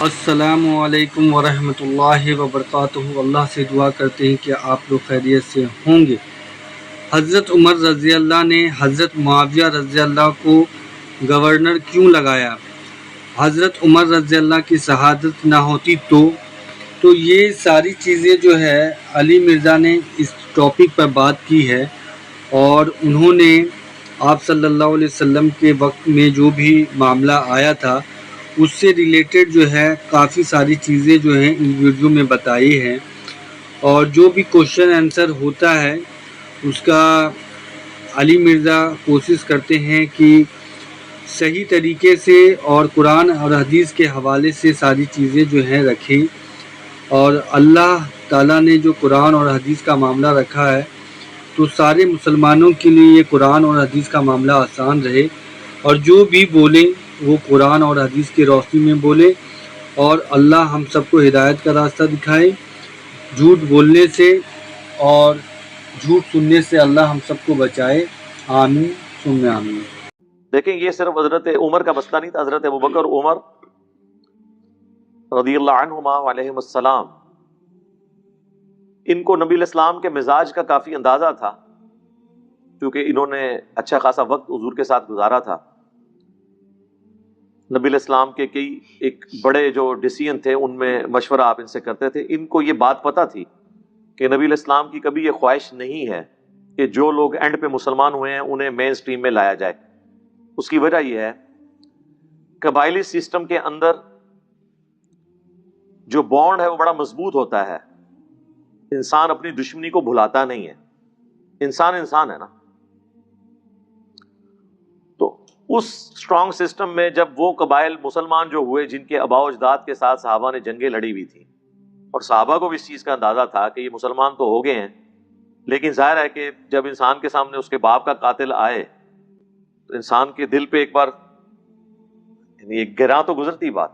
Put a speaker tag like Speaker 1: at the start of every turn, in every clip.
Speaker 1: السلام علیکم ورحمۃ اللہ وبرکاتہ۔ اللہ سے دعا کرتے ہیں کہ آپ لوگ خیریت سے ہوں گے۔ حضرت عمر رضی اللہ نے حضرت معاویہ رضی اللہ کو گورنر کیوں لگایا؟ حضرت عمر رضی اللہ کی شہادت نہ ہوتی تو یہ ساری چیزیں جو ہے علی مرزا نے اس ٹاپک پر بات کی ہے، اور انہوں نے آپ صلی اللہ علیہ وسلم کے وقت میں جو بھی معاملہ آیا تھا اس سے ریلیٹڈ جو ہے کافی ساری چیزیں جو ہیں ان ویڈیو میں بتائی ہیں، اور جو بھی کوشچن آنسر ہوتا ہے اس کا علی مرزا کوشش کرتے ہیں کہ صحیح طریقے سے اور قرآن اور حدیث کے حوالے سے ساری چیزیں جو ہیں رکھیں، اور اللہ تعالیٰ نے جو قرآن اور حدیث کا معاملہ رکھا ہے تو سارے مسلمانوں کے لیے یہ قرآن اور حدیث کا معاملہ آسان رہے، اور جو بھی بولیں وہ قرآن اور حدیث کی روشنی میں بولے، اور اللہ ہم سب کو ہدایت کا راستہ دکھائے، جھوٹ بولنے سے اور جھوٹ سننے سے اللہ ہم سب کو بچائے، آمین ثم آمین۔
Speaker 2: دیکھیں یہ صرف حضرت عمر کا مسئلہ نہیں تھا، حضرت ابوبکر عمر رضی اللہ عنہما علیہم السلام، ان کو نبی الاسلام کے مزاج کا کافی اندازہ تھا، کیونکہ انہوں نے اچھا خاصا وقت حضور کے ساتھ گزارا تھا۔ نبی الاسلام کے کئی ایک بڑے جو ڈیسیژن تھے ان میں مشورہ آپ ان سے کرتے تھے۔ ان کو یہ بات پتہ تھی کہ نبی الاسلام کی کبھی یہ خواہش نہیں ہے کہ جو لوگ اینڈ پہ مسلمان ہوئے ہیں انہیں مین سٹریم میں لایا جائے۔ اس کی وجہ یہ ہے قبائلی سسٹم کے اندر جو بانڈ ہے وہ بڑا مضبوط ہوتا ہے، انسان اپنی دشمنی کو بھلاتا نہیں ہے، انسان انسان ہے نا۔ تو اس اسٹرانگ سسٹم میں جب وہ قبائل مسلمان جو ہوئے جن کے آباء و اجداد کے ساتھ صحابہ نے جنگیں لڑی ہوئی تھیں، اور صحابہ کو بھی اس چیز کا اندازہ تھا کہ یہ مسلمان تو ہو گئے ہیں، لیکن ظاہر ہے کہ جب انسان کے سامنے اس کے باپ کا قاتل آئے تو انسان کے دل پہ ایک بار یعنی ایک گراں تو گزرتی بات۔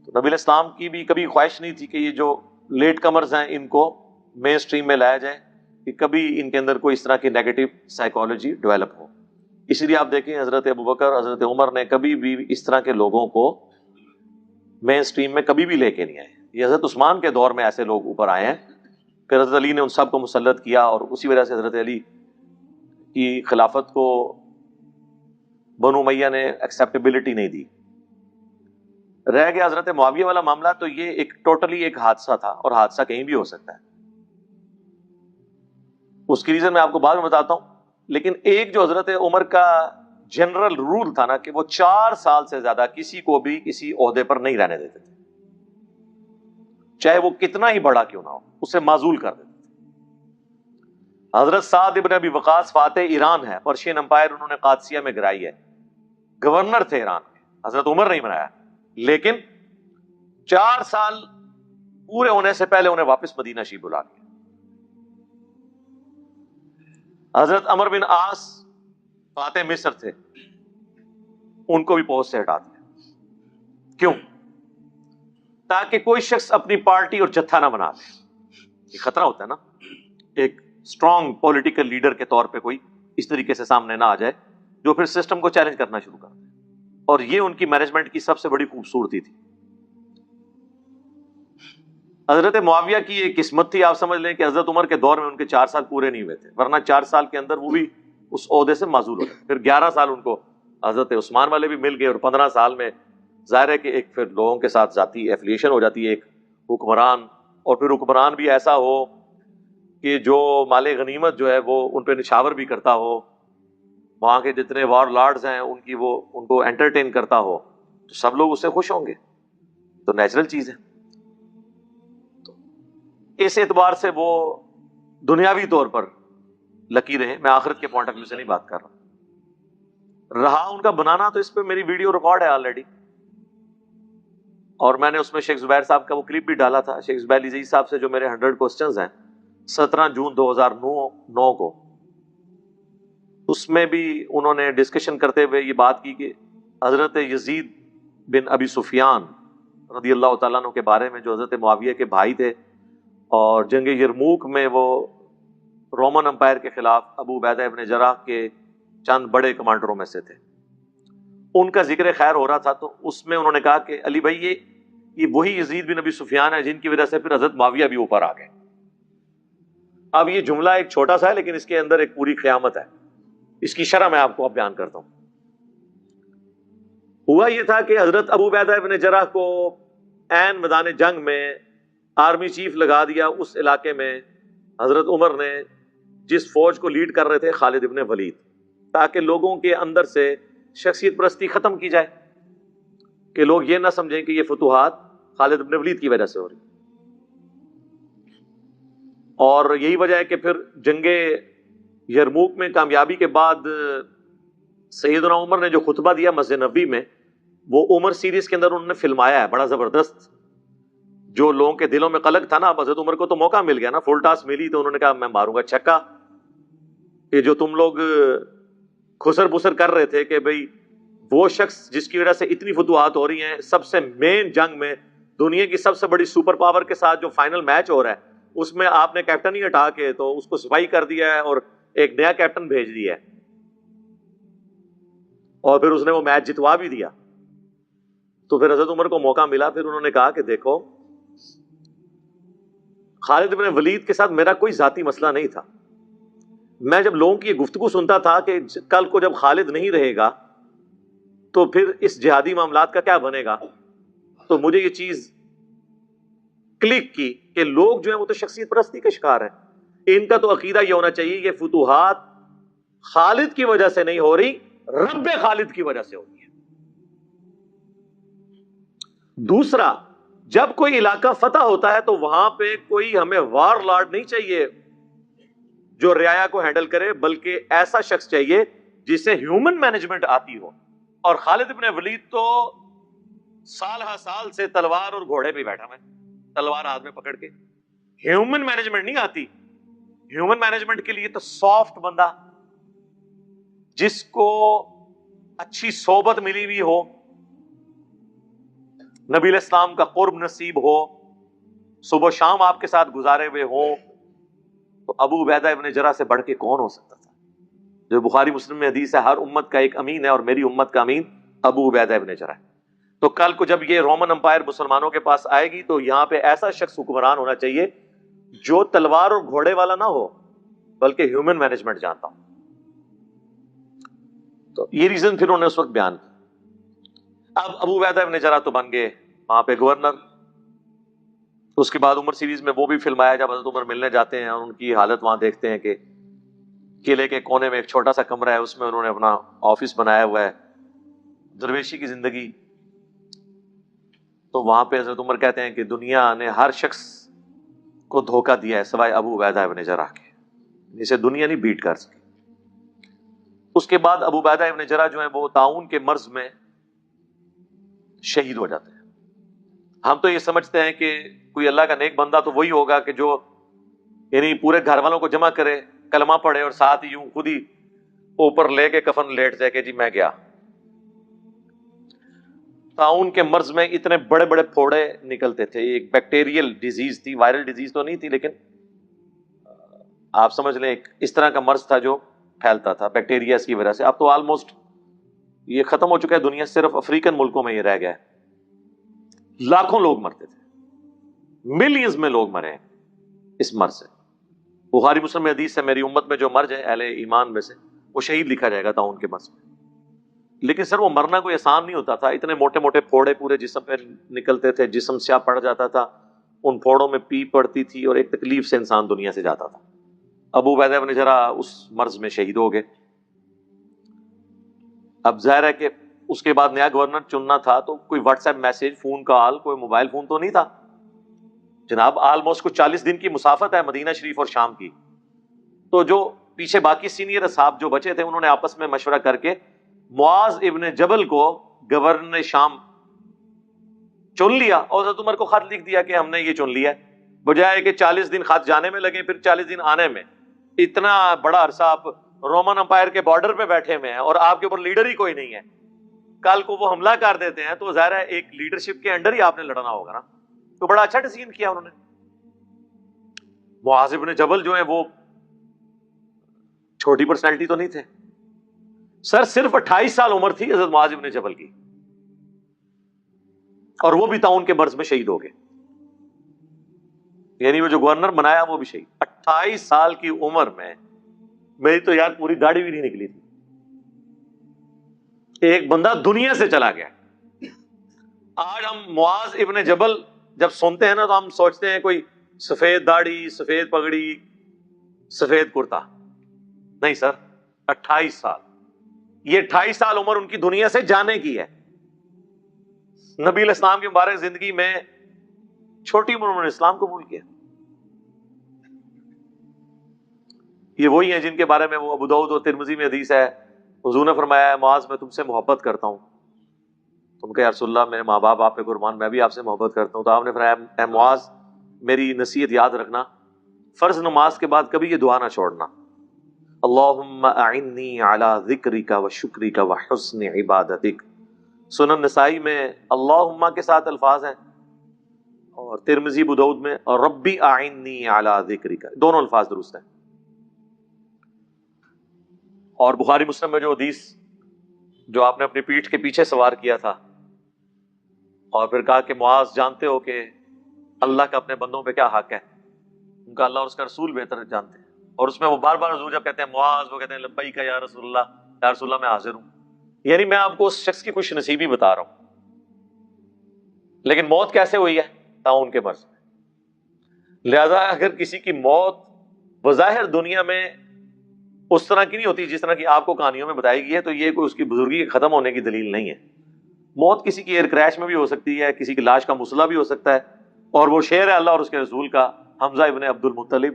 Speaker 2: تو نبی الاسلام کی بھی کبھی خواہش نہیں تھی کہ یہ جو لیٹ کمرز ہیں ان کو مین سٹریم میں لایا جائے، کہ کبھی ان کے اندر کوئی اس طرح کی نیگیٹو سائیکالوجی ڈیولپ ہو۔ اسی لیے آپ دیکھیں حضرت ابوبکر حضرت عمر نے کبھی بھی اس طرح کے لوگوں کو مین سٹریم میں کبھی بھی لے کے نہیں آئے۔ یہ حضرت عثمان کے دور میں ایسے لوگ اوپر آئے ہیں، پھر حضرت علی نے ان سب کو مسلط کیا، اور اسی وجہ سے حضرت علی کی خلافت کو بنو امیہ نے ایکسیپٹیبلٹی نہیں دی۔ رہ گیا حضرت معاویہ والا معاملہ، تو یہ ایک ٹوٹلی ایک حادثہ تھا، اور حادثہ کہیں بھی ہو سکتا ہے، اس کی ریزن میں آپ کو بعد میں بتاتا ہوں۔ لیکن ایک جو حضرت عمر کا جنرل رول تھا نا کہ وہ 4 سال سے زیادہ کسی کو بھی کسی عہدے پر نہیں رہنے دیتے تھے، چاہے وہ کتنا ہی بڑا کیوں نہ ہو، اسے معزول کر دیتے تھے۔ حضرت سعد ابن ابی وقاص فاتح ایران ہے، پرشین امپائر انہوں نے قادسیہ میں گرائی ہے، گورنر تھے ایران کے، حضرت عمر نہیں بنایا، لیکن 4 سال پورے ہونے سے پہلے انہیں واپس مدینہ شریف بلا لیا۔ حضرت عمر بن عاص فاتح مصر تھے، ان کو بھی پوسٹ سے ہٹا دیا۔ کیوں؟ تاکہ کوئی شخص اپنی پارٹی اور جتھا نہ بنا دے۔ یہ خطرہ ہوتا ہے نا، ایک اسٹرانگ پولیٹیکل لیڈر کے طور پہ کوئی اس طریقے سے سامنے نہ آ جائے جو پھر سسٹم کو چیلنج کرنا شروع کر دے، اور یہ ان کی مینجمنٹ کی سب سے بڑی خوبصورتی تھی۔ حضرت معاویہ کی یہ قسمت تھی، آپ سمجھ لیں کہ حضرت عمر کے دور میں ان کے 4 سال پورے نہیں ہوئے تھے، ورنہ 4 سال کے اندر وہ بھی اس عہدے سے معزول ہو گئے۔ پھر 11 سال ان کو حضرت عثمان والے بھی مل گئے، اور 15 سال میں ظاہر ہے کہ ایک پھر لوگوں کے ساتھ ذاتی ایفیلیشن ہو جاتی ہے، ایک حکمران، اور پھر حکمران بھی ایسا ہو کہ جو مال غنیمت جو ہے وہ ان پہ نشاور بھی کرتا ہو، وہاں کے جتنے وار لارڈز ہیں وہ ان کو انٹرٹین کرتا ہو، تو سب لوگ اس سے خوش ہوں گے، تو نیچرل چیز ہے۔ اس اعتبار سے وہ دنیاوی طور پر لکی رہے، میں آخرت کے پوائنٹ آف ویو سے نہیں بات کر رہا ان کا بنانا، تو اس پہ میری ویڈیو ریکارڈ ہے آلریڈی، اور میں نے اس میں شیخ زبیر صاحب کا وہ کلپ بھی ڈالا تھا، شیخ زبیر علی صاحب سے جو میرے 100 کوسچنز ہیں 17 جون 2009 کو، اس میں بھی انہوں نے ڈسکشن کرتے ہوئے یہ بات کی کہ حضرت یزید بن ابی سفیان رضی اللہ تعالیٰ عنہ کے بارے میں، جو حضرت معاویہ کے بھائی تھے، اور جنگ یرموک میں وہ رومن امپائر کے خلاف ابو عبیدہ ابن جراح کے چند بڑے کمانڈروں میں سے تھے، ان کا ذکر خیر ہو رہا تھا تو اس میں انہوں نے کہا کہ علی بھائی یہ وہی یزید بن ابی سفیان ہے جن کی وجہ سے پھر حضرت معاویہ بھی اوپر آ گئے. اب یہ جملہ ایک چھوٹا سا ہے لیکن اس کے اندر ایک پوری قیامت ہے. اس کی شرح میں آپ کو اب بیان کرتا ہوں. ہوا یہ تھا کہ حضرت ابو عبیدہ ابن جراح کو عین میدان جنگ میں آرمی چیف لگا دیا. اس علاقے میں حضرت عمر نے جس فوج کو لیڈ کر رہے تھے خالد ابن ولید, تاکہ لوگوں کے اندر سے شخصیت پرستی ختم کی جائے کہ لوگ یہ نہ سمجھیں کہ یہ فتوحات خالد ابن ولید کی وجہ سے ہو رہی. اور یہی وجہ ہے کہ پھر جنگ یرموک میں کامیابی کے بعد سیدنا عمر نے جو خطبہ دیا مسجد نبوی میں, وہ عمر سیریز کے اندر انہوں نے فلمایا ہے, بڑا زبردست. جو لوگوں کے دلوں میں قلق تھا نا, حضرت عمر کو تو موقع مل گیا نا, فل ٹاس ملی تو انہوں نے کہا میں ماروں گا چھکا. کہ جو تم لوگ خسر بسر کر رہے تھے کہ بھئی وہ شخص جس کی وجہ سے اتنی فتوحات ہو رہی ہیں, سب سے مین جنگ میں دنیا کی سب سے بڑی سپر پاور کے ساتھ جو فائنل میچ ہو رہا ہے, اس میں آپ نے کیپٹن ہی ہٹا کے تو اس کو صفائی کر دیا ہے اور ایک نیا کیپٹن بھیج دیا ہے, اور پھر اس نے وہ میچ جتوا بھی دیا. تو پھر حضرت عمر کو موقع ملا, پھر انہوں نے کہا کہ دیکھو خالد بن ولید کے ساتھ میرا کوئی ذاتی مسئلہ نہیں تھا. میں جب لوگوں کی یہ گفتگو سنتا تھا کہ کل کو جب خالد نہیں رہے گا تو پھر اس جہادی معاملات کا کیا بنے گا, تو مجھے یہ چیز کلک کی کہ لوگ جو ہیں وہ تو شخصیت پرستی کے شکار ہیں. ان کا تو عقیدہ یہ ہونا چاہیے یہ فتوحات خالد کی وجہ سے نہیں ہو رہی, رب خالد کی وجہ سے ہو رہی ہے. دوسرا, جب کوئی علاقہ فتح ہوتا ہے تو وہاں پہ کوئی ہمیں وار لارڈ نہیں چاہیے جو رعایا کو ہینڈل کرے, بلکہ ایسا شخص چاہیے جسے ہیومن مینجمنٹ آتی ہو. اور خالد ابن ولید تو سال ہا سال سے تلوار اور گھوڑے پہ بیٹھا ہے, تلوار ہاتھ میں پکڑ کے. ہیومن مینجمنٹ نہیں آتی. ہیومن مینجمنٹ کے لیے تو سافٹ بندہ جس کو اچھی صحبت ملی ہوئی ہو, نبی علیہ السلام کا قرب نصیب ہو, صبح و شام آپ کے ساتھ گزارے ہوئے ہوں, تو ابو عبیدہ ابن جراح سے بڑھ کے کون ہو سکتا تھا؟ جو بخاری مسلم میں حدیث ہے, ہر امت کا ایک امین ہے اور میری امت کا امین ابو عبیدہ ابن جراح. تو کل کو جب یہ رومن امپائر مسلمانوں کے پاس آئے گی تو یہاں پہ ایسا شخص حکمران ہونا چاہیے جو تلوار اور گھوڑے والا نہ ہو بلکہ ہیومن مینجمنٹ جانتا ہو. تو یہ ریزن پھر انہوں نے اس وقت بیان کی. اب ابو عبیدہ ابن جراح تو بن گئے وہاں پہ گورنر. اس کے بعد عمر سیریز میں وہ بھی فلمایا جب حضرت عمر ملنے جاتے ہیں اور ان کی حالت وہاں دیکھتے ہیں کہ قلعے کے کونے میں ایک چھوٹا سا کمرہ ہے, اس میں انہوں نے اپنا آفس بنایا ہوا ہے, درویشی کی زندگی. تو وہاں پہ حضرت عمر کہتے ہیں کہ دنیا نے ہر شخص کو دھوکہ دیا ہے سوائے ابو عبیدہ ابن جراح کے, جسے دنیا نہیں بیٹ کر سکی. اس کے بعد ابو عبیدہ ابن جراح جو ہیں وہ طاعون کے مرض میں شہید ہو جاتے ہیں. ہم تو یہ سمجھتے ہیں کہ کوئی اللہ کا نیک بندہ تو وہی ہوگا کہ جو یعنی پورے گھر والوں کو جمع کرے, کلمہ پڑھے اور ساتھ ہی یوں خود ہی اوپر لے کے کفن لیٹ جائے کہ جی میں گیا. طاعون کے مرض میں اتنے بڑے بڑے پھوڑے نکلتے تھے. ایک بیکٹیریل ڈیزیز تھی, وائرل ڈیزیز تو نہیں تھی, لیکن آپ سمجھ لیں ایک اس طرح کا مرض تھا جو پھیلتا تھا بیکٹیریاز کی وجہ سے. اب تو آلموسٹ یہ ختم ہو چکا ہے دنیا, صرف افریقن ملکوں میں یہ رہ گیا ہے. لاکھوں لوگ مرتے تھے, ملینز میں لوگ مرے ہیں اس مرض سے. بخاری مسلم میں حدیث ہے میری امت میں جو مر جائے اہل ایمان میں سے وہ شہید لکھا جائے گا طاعون کے مرض میں. لیکن سر وہ مرنا کوئی آسان نہیں ہوتا تھا. اتنے موٹے موٹے پھوڑے پورے جسم پہ نکلتے تھے, جسم سیاہ پڑ جاتا تھا, ان پھوڑوں میں پی پڑتی تھی اور ایک تکلیف سے انسان دنیا سے جاتا تھا. ابو عبیدہ ابن جراح اس مرض میں شہید ہو گئے. اب ظاہر ہے کہ اس کے بعد نیا گورنر چننا تھا تو کوئی what's app message, phone call, کوئی موبائل فون تو نہیں تھا جناب. آلموسٹ کچھ 40 دن کی مسافت ہے مدینہ شریف اور شام کی. تو جو پیچھے باقی سینئر اصحاب جو بچے تھے انہوں نے آپس میں مشورہ کر کے معاذ ابن جبل کو گورنر شام چن لیا اور حضرت عمر کو خط لکھ دیا کہ ہم نے یہ چن لیا ہے, بجائے کہ 40 دن خط جانے میں لگے پھر 40 دن آنے میں. اتنا بڑا عرصہ آپ رومن امپائر کے بارڈر پہ بیٹھے ہوئے ہیں اور آپ کے اوپر لیڈر ہی کوئی نہیں ہے. کل کو وہ حملہ کر دیتے ہیں تو ظاہر ہے ایک لیڈرشپ کے انڈر ہی آپ نے لڑنا ہوگا نا. تو بڑا اچھا ڈیسیژن کیا انہوں نے. معاذ بن جبل جو ہیں وہ چھوٹی پرسنالٹی تو نہیں تھے, سر صرف 28 سال عمر تھی حضرت معاذ ابن جبل کی، اور وہ بھی طاعون کے مرض میں شہید ہو گئے. یعنی وہ جو گورنر بنایا وہ بھی شہید. 28 سال کی عمر میں میری تو یار پوری داڑھی بھی نہیں نکلی تھی. ایک بندہ دنیا سے چلا گیا. آج ہم معاذ ابن جبل جب سنتے ہیں نا تو ہم سوچتے ہیں کوئی سفید داڑھی، سفید پگڑی، سفید کرتا. نہیں سر، 28 سال. یہ 28 سال عمر ان کی دنیا سے جانے کی ہے. نبی علیہ السلام کی مبارک زندگی میں چھوٹی عمر انہوں نے اسلام قبول کیا. یہ وہی ہیں جن کے بارے میں وہ ابو داؤد اور ترمذی میں حدیث ہے، حضور نے فرمایا معاذ میں تم سے محبت کرتا ہوں. تم کہ یا رسول اللہ میرے ماں باپ آپ پہ قربان، میں بھی آپ سے محبت کرتا ہوں. تو آپ نے فرمایا اے معاذ میری نصیحت یاد رکھنا، فرض نماز کے بعد کبھی یہ دعا نہ چھوڑنا، اللہم اعنی علی ذکرک و شکرک و حسن عبادتک. سنن نسائی میں اللہم کے ساتھ الفاظ ہیں، اور ترمذی ابو داؤد میں اور ربی اعنی علی ذکرک، دونوں الفاظ درست ہیں. اور بخاری مسلم میں جو حدیث جو آپ نے اپنی پیٹھ کے پیچھے سوار کیا تھا اور پھر کہا کہ معاذ جانتے ہو کہ اللہ کا اپنے بندوں پہ کیا حق ہے، ان کا اللہ اور اس کا رسول بہتر جانتے ہیں. اور اس میں وہ بار بار حضور جب کہتے ہیں معاذ، وہ کہتے ہیں لبیک یا رسول اللہ، یا رسول اللہ میں حاضر ہوں. یعنی میں آپ کو اس شخص کی خوش نصیبی بتا رہا ہوں. لیکن موت کیسے ہوئی ہے؟ طاعون کے مرض میں. لہذا اگر کسی کی موت بظاہر دنیا میں اس طرح کی نہیں ہوتی جس طرح کی آپ کو کہانیوں میں بتائی گئی ہے، تو یہ کوئی اس کی بزرگی کے ختم ہونے کی دلیل نہیں ہے. موت کسی کی ایئر کریش میں بھی ہو سکتی ہے، کسی کی لاش کا مسئلہ بھی ہو سکتا ہے. اور وہ شعر ہے اللہ اور اس کے رسول کا، حمزہ ابن عبد المطلب،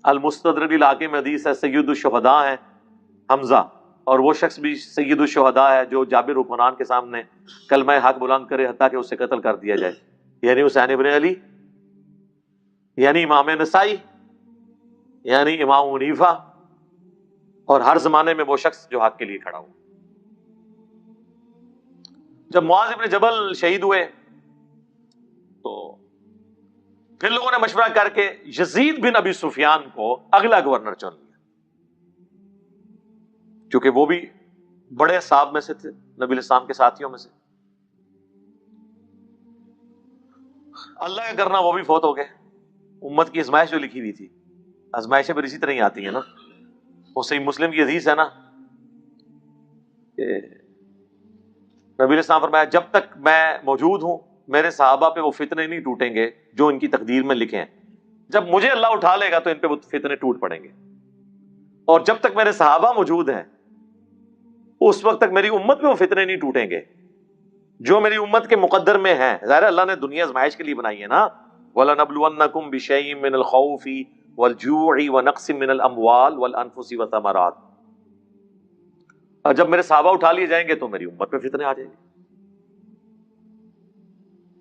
Speaker 2: المستدرک الحاکم میں حدیث ہے سید الشہداء ہیں حمزہ، اور وہ شخص بھی سید الشہداء ہے جو جابر حکمران کے سامنے کلمہ حق بلند کرے حتیٰ کہ اسے قتل کر دیا جائے. یعنی حسین ابن علی، یعنی امام نسائی، یعنی امام حنیفہ، اور ہر زمانے میں وہ شخص جو حق کے لیے کھڑا ہو. جب معاذ ابن جبل شہید ہوئے تو پھر لوگوں نے مشورہ کر کے یزید بن ابی سفیان کو اگلا گورنر چن لیا، کیونکہ وہ بھی بڑے صاحب میں سے تھے، نبی علیہ السلام کے ساتھیوں میں سے. اللہ کا کرنا وہ بھی فوت ہو گئے. امت کی ازمائش جو لکھی ہوئی تھی، ازمائشیں پھر اسی طرح ہی آتی ہیں نا. وہ صحیح مسلم کی حدیث ہے نا کہ نبی علیہ السلام فرمایا جب تک میں موجود ہوں میرے صحابہ پہ وہ فتنے نہیں ٹوٹیں گے جو ان کی تقدیر میں لکھے ہیں. جب مجھے اللہ اٹھا لے گا تو ان پہ وہ فتنے ٹوٹ پڑیں گے، اور جب تک میرے صحابہ موجود ہیں اس وقت تک میری امت میں وہ فتنے نہیں ٹوٹیں گے جو میری امت کے مقدر میں ہیں. ظاہر اللہ نے دنیا آزمائش کے لیے بنائی ہے نا. وَلَنَبْلُوَنَّكُمْ بِشَيْءٍ مِّنَ الْخَوْفِ وَالْجُوعِ وَنَقْصٍ مِّنَ الْأَمْوَالِ وَالْأَنفُسِ وَالثَّمَرَاتِ. اور جب میرے صحابہ اٹھا لیے جائیں گے تو میری امت پہ فتنے آ جائیں گے.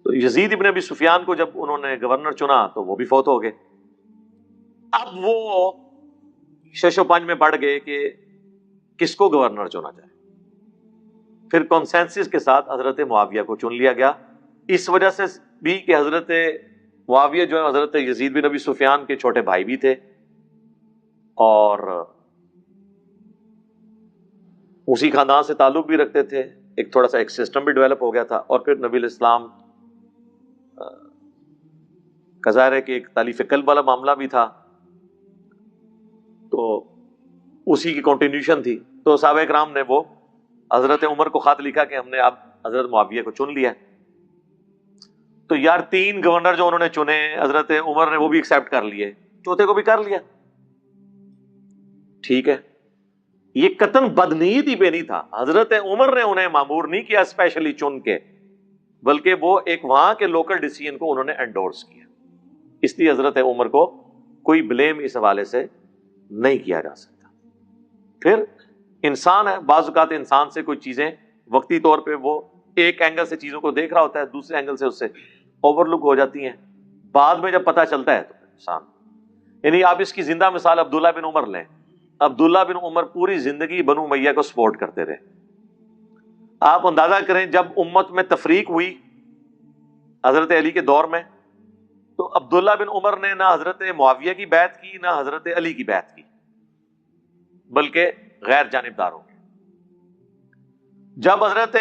Speaker 2: تو یزید ابن ابی سفیان کو جب انہوں نے گورنر چنا تو وہ بھی فوت ہو گئے. اب وہ شش و پنج میں پڑ گئے کہ کس کو گورنر چنا جائے. پھر کنسنسس کے ساتھ حضرت معاویہ کو چن لیا گیا، اس وجہ سے بھی کہ حضرت معاویہ جو ہے حضرت یزید بن ابی سفیان کے چھوٹے بھائی بھی تھے، اور اسی خاندان سے تعلق بھی رکھتے تھے. ایک تھوڑا سا ایک سسٹم بھی ڈیولپ ہو گیا تھا. اور پھر نبی علیہ السلام کا ظاہر ہے کہ ایک تالیف قلب والا معاملہ بھی تھا، تو اسی کی کنٹینیوشن تھی. تو صحابہ کرام نے وہ حضرت عمر کو خط لکھا کہ ہم نے اب حضرت معاویہ کو چن لیا. تو یار 3 گورنر جو انہوں نے چنے حضرت عمر نے وہ بھی ایکسیپٹ کر لیے، چوتھے کو بھی کر لیا. ٹھیک ہے، یہ قطن بدنیتی پہ نہیں تھا. حضرت عمر نے انہیں مامور نہیں کیا اسپیشلی چن کے، بلکہ وہ ایک وہاں کے لوکل ڈیسیژن کو انہوں نے انڈورس کیا. اس لیے حضرت عمر کو کوئی بلیم اس حوالے سے نہیں کیا جا سکتا. پھر انسان ہے، بعض اوقات انسان سے کوئی چیزیں وقتی طور پہ وہ ایک اینگل سے چیزوں کو دیکھ رہا ہوتا ہے، دوسرے اینگل سے اس سے اوور لک ہو جاتی ہیں. بعد میں جب پتہ چلتا ہے تو انسان، یعنی آپ اس کی زندہ مثال عبداللہ بن عمر لیں. عبداللہ بن عمر پوری زندگی بنو امیہ کو سپورٹ کرتے رہے. آپ اندازہ کریں جب امت میں تفریق ہوئی حضرت علی کے دور میں، تو عبداللہ بن عمر نے نہ حضرت معاویہ کی بیعت کی نہ حضرت علی کی بیعت کی، بلکہ غیر جانبدار ہو گئے. جب حضرت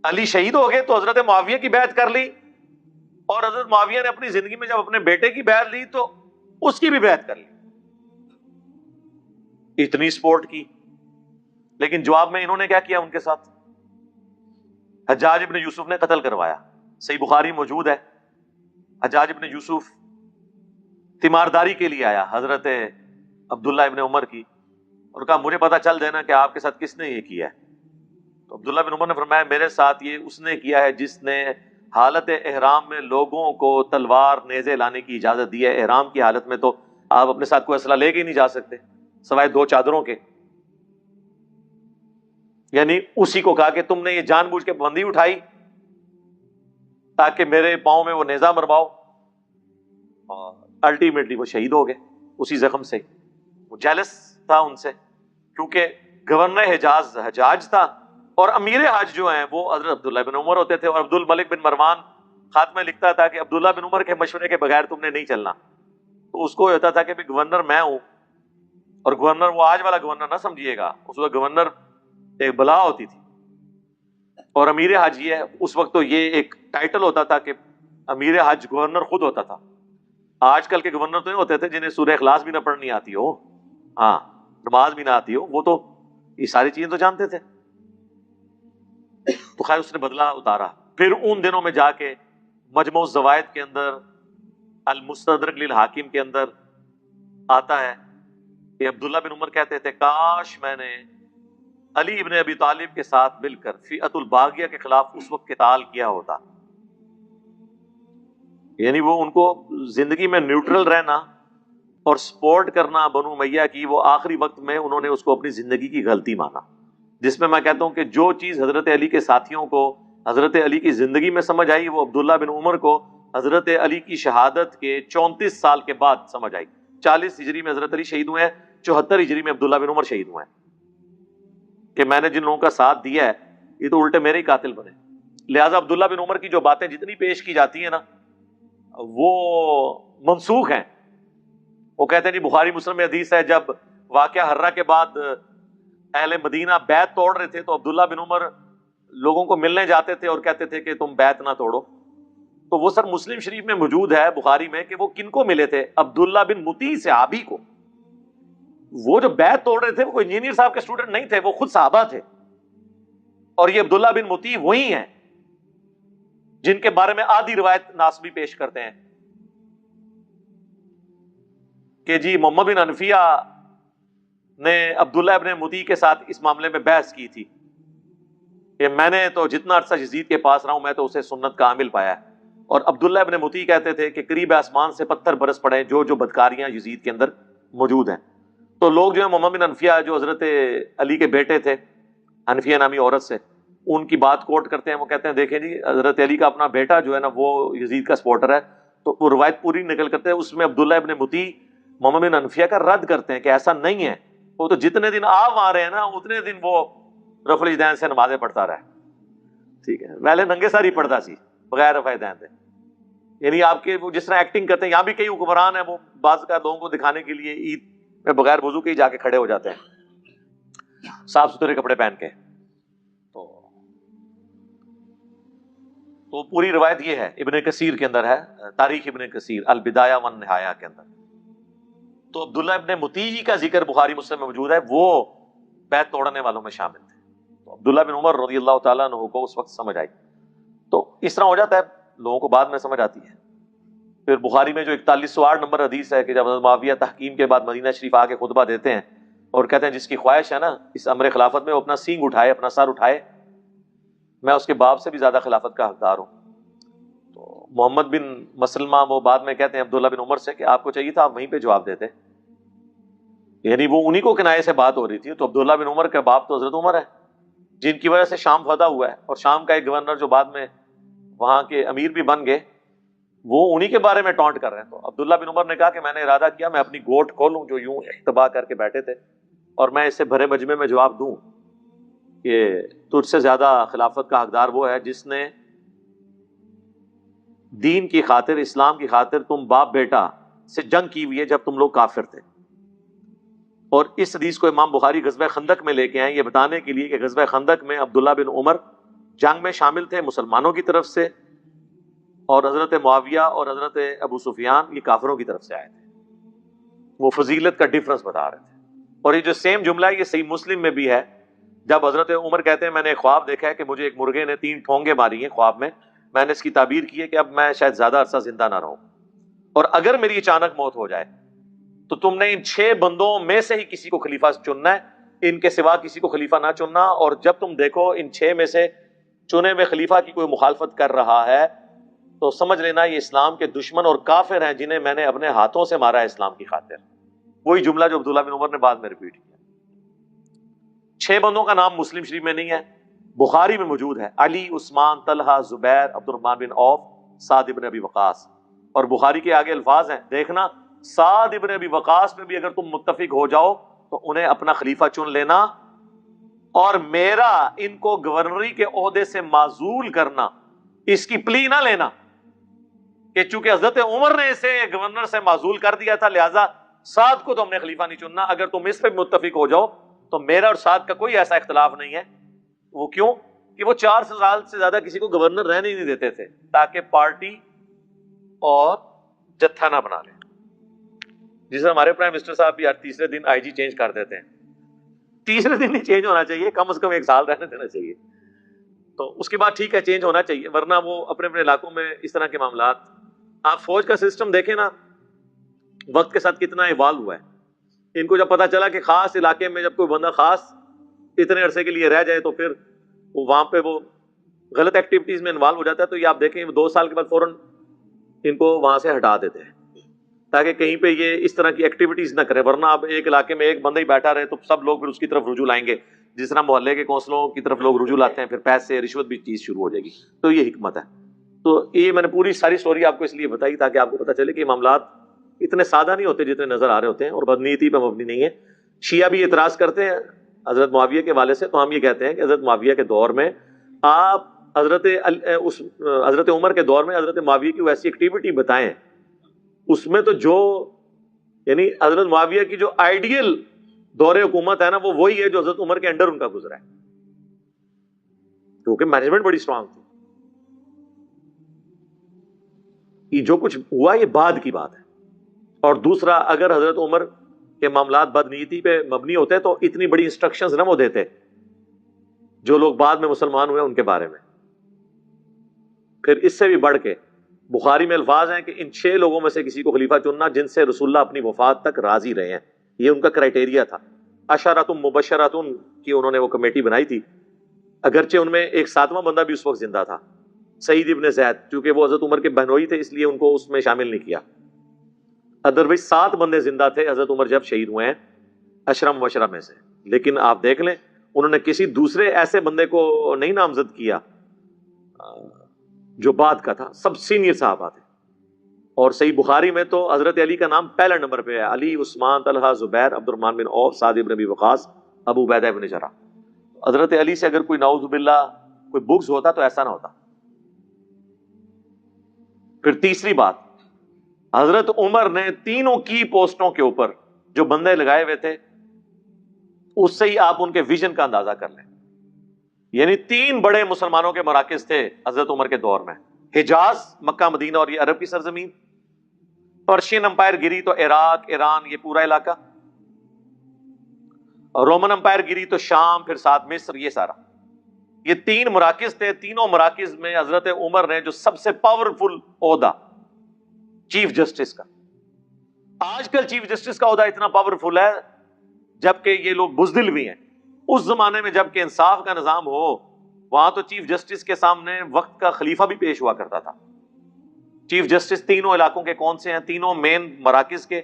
Speaker 2: علی شہید ہو گئے تو حضرت معاویہ کی بیعت کر لی، اور حضرت معاویہ نے اپنی زندگی میں جب اپنے بیٹے کی بیعت لی تو اس کی بھی بیعت کر لی. اتنی سپورٹ کی، لیکن جواب میں انہوں نے کیا کیا ان کے ساتھ؟ حجاج ابن یوسف نے قتل کروایا. صحیح بخاری موجود ہے، حجاج ابن یوسف تیمارداری کے لیے آیا حضرت عبداللہ ابن عمر کی، اور کہا مجھے پتا چل دینا کہ آپ کے ساتھ کس نے یہ کیا ہے. تو عبداللہ بن عمر نے فرمایا میرے ساتھ یہ اس نے کیا ہے جس نے حالت احرام میں لوگوں کو تلوار نیزے لانے کی اجازت دی ہے. احرام کی حالت میں تو آپ اپنے ساتھ کوئی اسلحہ لے کے ہی نہیں جا سکتے سوائے 2 چادروں کے. یعنی اسی کو کہا کہ تم نے یہ جان بوجھ کے پابندی اٹھائی تاکہ میرے پاؤں میں وہ نیزہ مرواؤ، اور الٹیمیٹلی وہ شہید ہو گئے اسی زخم سے. وہ جیلس تھا ان سے، کیونکہ گورنر حجاز حجاج تھا اور امیر حج جو ہیں وہ حضرت عبداللہ بن عمر ہوتے تھے. اور عبد الملک بن مروان خاتمہ لکھتا تھا کہ عبداللہ بن عمر کے مشورے کے بغیر تم نے نہیں چلنا. تو اس کو یہ ہوتا تھا کہ گورنر میں ہوں، اور گورنر وہ آج والا گورنر نہ سمجھیے گا، اس وقت گورنر ایک بلا ہوتی تھی، اور امیر حج یہ ہے اس وقت تو یہ ایک ٹائٹل ہوتا تھا کہ امیر حج گورنر خود ہوتا تھا. آج کل کے گورنر تو نہیں ہوتے تھے جنہیں سورہ اخلاص بھی نہ پڑھنی آتی ہو، ہاں نماز بھی نہ آتی ہو، وہ تو یہ ساری چیزیں تو جانتے تھے. تو خیر اس نے بدلہ اتارا. پھر ان دنوں میں جا کے مجموع الزوائد کے اندر المستدرک للحاکم کے اندر آتا ہے کہ عبداللہ بن عمر کہتے تھے کاش میں نے علی ابن ابی طالب کے ساتھ مل کر فئۃ الباغیہ کے خلاف اس وقت قتال کیا ہوتا. یعنی وہ ان کو زندگی میں نیوٹرل رہنا اور سپورٹ کرنا بنو امیہ کی، وہ آخری وقت میں انہوں نے اس کو اپنی زندگی کی غلطی مانا. جس میں کہتا ہوں کہ جو چیز حضرت علی کے ساتھیوں کو حضرت علی کی زندگی میں سمجھ آئی، وہ عبداللہ بن عمر کو حضرت علی کی شہادت کے 34 سال کے بعد سمجھ آئی. 40 ہجری میں حضرت علی شہید ہوئے ہیں، 74 ہجری میں عبداللہ بن عمر شہید ہوئے ہیں، کہ میں نے جن لوگوں کا ساتھ دیا ہے یہ تو الٹے میرے ہی قاتل بنے. لہٰذا عبداللہ بن عمر کی جو باتیں جتنی پیش کی جاتی ہیں نا وہ منسوخ ہیں. وہ کہتے ہیں جی بخاری مسلم میں حدیث ہے جب واقعہ حرہ کے بعد اہل مدینہ بیعت توڑ رہے تھے تو عبداللہ بن عمر لوگوں کو ملنے جاتے تھے اور کہتے تھے کہ تم بیعت نہ توڑو. تو وہ سر مسلم شریف میں موجود ہے بخاری میں کہ وہ کن کو ملے تھے؟ عبداللہ بن مطیع صحابی کو. وہ جو بیعت توڑ رہے تھے وہ کوئی انجینئر صاحب کے اسٹوڈنٹ نہیں تھے، وہ خود صحابہ تھے. اور یہ عبداللہ بن مطیع وہی ہیں جن کے بارے میں آدھی روایت ناسبی پیش کرتے ہیں کہ جی محمد بن حنفیہ نے عبداللہ ابن مطیع کے ساتھ اس معاملے میں بحث کی تھی کہ میں نے تو جتنا عرصہ یزید کے پاس رہا ہوں میں تو اسے سنت کا عامل پایا ہے. اور عبداللہ ابن مطیع کہتے تھے کہ قریب آسمان سے پتھر برس پڑے جو بدکاریاں یزید کے اندر موجود ہیں. تو لوگ جو ہیں محمد بن حنفیہ جو حضرت علی کے بیٹے تھے، حنفیہ نامی عورت سے، ان کی بات کوٹ کرتے ہیں. وہ کہتے ہیں دیکھیں جی حضرت علی کا اپنا بیٹا جو ہے نا وہ یزید کا سپورٹر ہے. تو وہ روایت پوری نکل کرتے ہیں، اس میں عبداللہ ابن مطیع محمد بن حنفیہ کا رد کرتے ہیں کہ ایسا نہیں ہے، وہ تو جتنے دن آپ آ رہے ہیں نا اتنے دن وہ رفع الیدین سے نمازیں پڑھتا رہا. ٹھیک ہے، پہلے ننگے ساری پڑھتا سی بغیر رفع الیدین سے. یعنی آپ کے وہ جس طرح ایکٹنگ کرتے ہیں، یہاں بھی کئی حکمران ہیں وہ بعض کا لوگوں کو دکھانے کے لیے عید میں بغیر وضو کے ہی جا کے کھڑے ہو جاتے ہیں صاف ستھرے کپڑے پہن کے. تو پوری روایت یہ ہے، ابن کثیر کے اندر ہے، تاریخ ابن کثیر البدایہ والنہایہ کے اندر. تو عبداللہ ابن مطیع کا ذکر بخاری مسلم میں موجود ہے، وہ بیعت توڑنے والوں میں شامل تھے. تو عبداللہ بن عمر رضی اللہ تعالیٰ عنہ کو اس وقت سمجھ آئی. تو اس طرح ہو جاتا ہے، لوگوں کو بعد میں سمجھ آتی ہے. پھر بخاری میں جو 4108 نمبر حدیث ہے کہ جب حضرت معاویہ تحکیم کے بعد مدینہ شریف آ کے خطبہ دیتے ہیں اور کہتے ہیں جس کی خواہش ہے نا اس امر خلافت میں وہ اپنا سینگ اٹھائے، اپنا سر اٹھائے، میں اس کے باپ سے بھی زیادہ خلافت کا حقدار ہوں. تو محمد بن مسلمہ وہ بعد میں کہتے ہیں عبداللہ بن عمر سے کہ آپ کو چاہیے تھا آپ وہیں پہ جواب دیتے. یعنی وہ انہی کو کنایے سے بات ہو رہی تھی. تو عبداللہ بن عمر کا باپ تو حضرت عمر ہے جن کی وجہ سے شام فتح ہوا ہے، اور شام کا ایک گورنر جو بعد میں وہاں کے امیر بھی بن گئے وہ انہی کے بارے میں ٹانٹ کر رہے ہیں. تو عبداللہ بن عمر نے کہا کہ میں نے ارادہ کیا میں اپنی گوٹ کھولوں جو یوں احتبا کر کے بیٹھے تھے، اور میں اس سے بھرے مجمع میں جواب دوں کہ تجھ سے زیادہ خلافت کا حقدار وہ ہے جس نے دین کی خاطر، اسلام کی خاطر تم باپ بیٹا سے جنگ کی ہوئی ہے جب تم لوگ کافر تھے. اور اس حدیث کو امام بخاری غزوہ خندق میں لے کے آئے یہ بتانے کے لیے کہ غزوہ خندق میں عبداللہ بن عمر جنگ میں شامل تھے مسلمانوں کی طرف سے، اور حضرت معاویہ اور حضرت ابو سفیان یہ کافروں کی طرف سے آئے تھے. وہ فضیلت کا ڈیفرنس بتا رہے تھے. اور یہ جو سیم جملہ ہے یہ صحیح مسلم میں بھی ہے، جب حضرت عمر کہتے ہیں میں نے ایک خواب دیکھا ہے کہ مجھے ایک مرغے نے 3 ٹھونگے ماری ہیں خواب میں نے اس کی تعبیر کی ہے کہ اب میں شاید زیادہ عرصہ زندہ نہ رہوں، اور اگر میری اچانک موت ہو جائے تو تم نے ان 6 بندوں میں سے ہی کسی کو خلیفہ چننا ہے، ان کے سوا کسی کو خلیفہ نہ چننا، اور جب تم دیکھو ان 6 میں سے چنے ہوئے خلیفہ کی کوئی مخالفت کر رہا ہے تو سمجھ لینا یہ اسلام کے دشمن اور کافر ہیں جنہیں میں نے اپنے ہاتھوں سے مارا ہے اسلام کی خاطر. وہی جملہ جو عبداللہ بن عمر نے بعد میں ریپیٹ کیا. 6 بندوں کا نام مسلم شریف میں نہیں ہے، بخاری میں موجود ہے: علی، عثمان، طلحہ، زبیر، عبد الرحمن بن عوف، سعد ابن ابی وقاص. اور بخاری کے آگے الفاظ ہیں، دیکھنا سعد ابن ابی وقاص میں بھی اگر تم متفق ہو جاؤ تو انہیں اپنا خلیفہ چن لینا، اور میرا ان کو گورنری کے عہدے سے معزول کرنا اس کی پلی نہ لینا، کہ چونکہ حضرت عمر نے اسے گورنر سے معزول کر دیا تھا لہذا سعد کو تو ہم نے خلیفہ نہیں چننا. اگر تم اس پہ متفق ہو جاؤ تو میرا اور سعد کا کوئی ایسا اختلاف نہیں ہے. وہ کیوں کہ وہ 4 سال سے زیادہ کسی کو گورنر رہنے ہی نہیں دیتے تھے تاکہ پارٹی اور جتھا نہ بنا لیں. جسے ہمارے پرائم منسٹر صاحب بھی ہر تیسرے دن آئی جی چینج کر دیتے ہیں. تیسرے دن ہی چینج ہونا چاہیے، کم از کم 1 سال رہنے دینا چاہیے. تو اس کے بعد ٹھیک ہے چینج ہونا چاہیے، ورنہ وہ اپنے اپنے علاقوں میں اس طرح کے معاملات. آپ فوج کا سسٹم دیکھیں نا، وقت کے ساتھ کتنا ایوالو ہوا ہے. ان کو جب پتا چلا کہ خاص علاقے میں جب کوئی بندہ خاص اتنے عرصے کے لیے رہ جائے تو پھر وہ وہاں پہ وہ غلط ایکٹیویٹیز میں انوالو ہو جاتا ہے، تو یہ آپ دیکھیں 2 سال کے بعد فوراً ان کو وہاں سے ہٹا دیتے ہیں تاکہ کہیں پہ یہ اس طرح کی ایکٹیویٹیز نہ کرے. ورنہ اب ایک علاقے میں ایک بندہ ہی بیٹھا رہے تو سب لوگ پھر اس کی طرف رجوع لائیں گے، جس طرح محلے کے کونسلوں کی طرف لوگ رجوع لاتے ہیں، پھر پیسے رشوت بھی چیز شروع ہو جائے گی. تو یہ حکمت ہے. تو یہ میں نے پوری ساری سٹوری آپ کو اس لیے بتائی تاکہ آپ کو پتہ چلے کہ یہ معاملات اتنے سادہ نہیں ہوتے جتنے نظر آ رہے ہوتے ہیں، اور بدنیتی پہ مبنی نہیں ہے. شیعہ بھی اعتراض کرتے ہیں حضرت معاویہ کے والے سے، تو ہم یہ کہتے ہیں کہ حضرت معاویہ کے دور میں آپ حضرت عمر کے دور میں حضرت معاویہ کی ویسی ایکٹیویٹی بتائیں، اس میں تو جو یعنی حضرت معاویہ کی جو آئیڈیل دور حکومت ہے نا وہ وہی ہے جو حضرت عمر کے انڈر ان کا گزرا ہے، کیونکہ مینجمنٹ بڑی اسٹرانگ تھی. یہ جو کچھ ہوا یہ بعد کی بات ہے. اور دوسرا، اگر حضرت عمر کے معاملات بدنیتی پہ مبنی ہوتے تو اتنی بڑی انسٹرکشنز نہ وہ دیتے جو لوگ بعد میں مسلمان ہوئے ان کے بارے میں. پھر اس سے بھی بڑھ کے بخاری میں الفاظ ہیں کہ ان 6 لوگوں میں سے کسی کو خلیفہ چننا جن سے رسول اللہ اپنی وفات تک راضی رہے ہیں. یہ ان کا کرائٹیریا تھا. اشارۃ مبشرۃ کی انہوں نے وہ کمیٹی بنائی تھی، اگرچہ ان میں ایک 7واں بندہ بھی اس وقت زندہ تھا، سعید ابن زید، چونکہ وہ حضرت عمر کے بہنوئی تھے اس لیے ان کو اس میں شامل نہیں کیا. ادروائز 7 بندے زندہ تھے حضرت عمر جب شہید ہوئے ہیں 10 مبشرہ میں سے. لیکن آپ دیکھ لیں انہوں نے کسی دوسرے ایسے بندے کو نہیں نامزد کیا جو بعد کا تھا، سب سینئر صحابہ تھے. اور صحیح بخاری میں تو حضرت علی کا نام پہلا نمبر پہ ہے، علی، عثمان، طلحہ، زبیر، عبد الرحمن بن عوف، سعد ابن ابی وقاص، ابو عبیدہ ابن جراح. حضرت علی سے اگر کوئی نعوذ باللہ کوئی بغض ہوتا تو ایسا نہ ہوتا. پھر تیسری بات، حضرت عمر نے تینوں کی پوسٹوں کے اوپر جو بندے لگائے ہوئے تھے اس سے ہی آپ ان کے ویژن کا اندازہ کر لیں. یعنی 3 بڑے مسلمانوں کے مراکز تھے حضرت عمر کے دور میں: حجاز، مکہ مدینہ اور یہ عرب کی سرزمین، پرشین امپائر گری تو عراق، ایران، یہ پورا علاقہ، اور رومن امپائر گری تو شام، پھر ساتھ مصر، یہ سارا. یہ 3 مراکز تھے. تینوں مراکز میں حضرت عمر نے جو سب سے پاورفل عہدہ چیف جسٹس کا، آج کل چیف جسٹس کا عہدہ اتنا پاورفل ہے جبکہ یہ لوگ بزدل بھی ہیں. اس زمانے میں جب کہ انصاف کا نظام ہو وہاں تو چیف جسٹس کے سامنے وقت کا خلیفہ بھی پیش ہوا کرتا تھا. چیف جسٹس تینوں علاقوں کے کون سے ہیں؟ تینوں مین مراکز کے.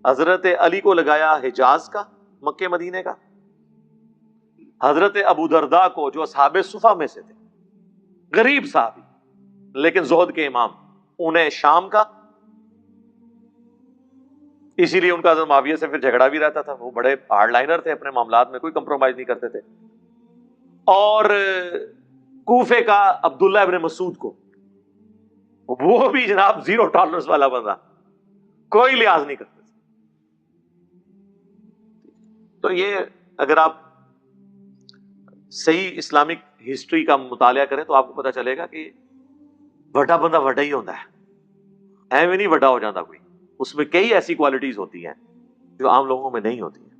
Speaker 2: حضرت علی کو لگایا حجاز کا، مکہ مدینے کا. حضرت ابو درداء کو جو اصحاب صفہ میں سے تھے، غریب صحابی لیکن زہد کے امام، انہیں شام کا. اسی لیے ان کا حضرت معاویہ سے پھر جھگڑا بھی رہتا تھا، وہ بڑے ہارڈ لائنر تھے، اپنے معاملات میں کوئی کمپرومائز نہیں کرتے تھے. اور کوفے کا عبداللہ ابن مسعود کو، وہ بھی جناب 0 ٹالرنس والا بندہ، کوئی لحاظ نہیں کرتے. تو یہ اگر آپ صحیح اسلامک ہسٹری کا مطالعہ کریں تو آپ کو پتہ چلے گا کہ وڈا بندہ وڈا ہی ہوتا ہے، ایویں نہیں وڈا ہو جاتا کوئی، اس میں کئی ایسی کوالٹیز ہوتی ہیں جو عام لوگوں میں نہیں ہوتی ہیں،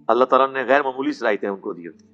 Speaker 2: اللہ تعالیٰ نے غیر معمولی صلاحیتیں ان کو دی ہوتی ہیں۔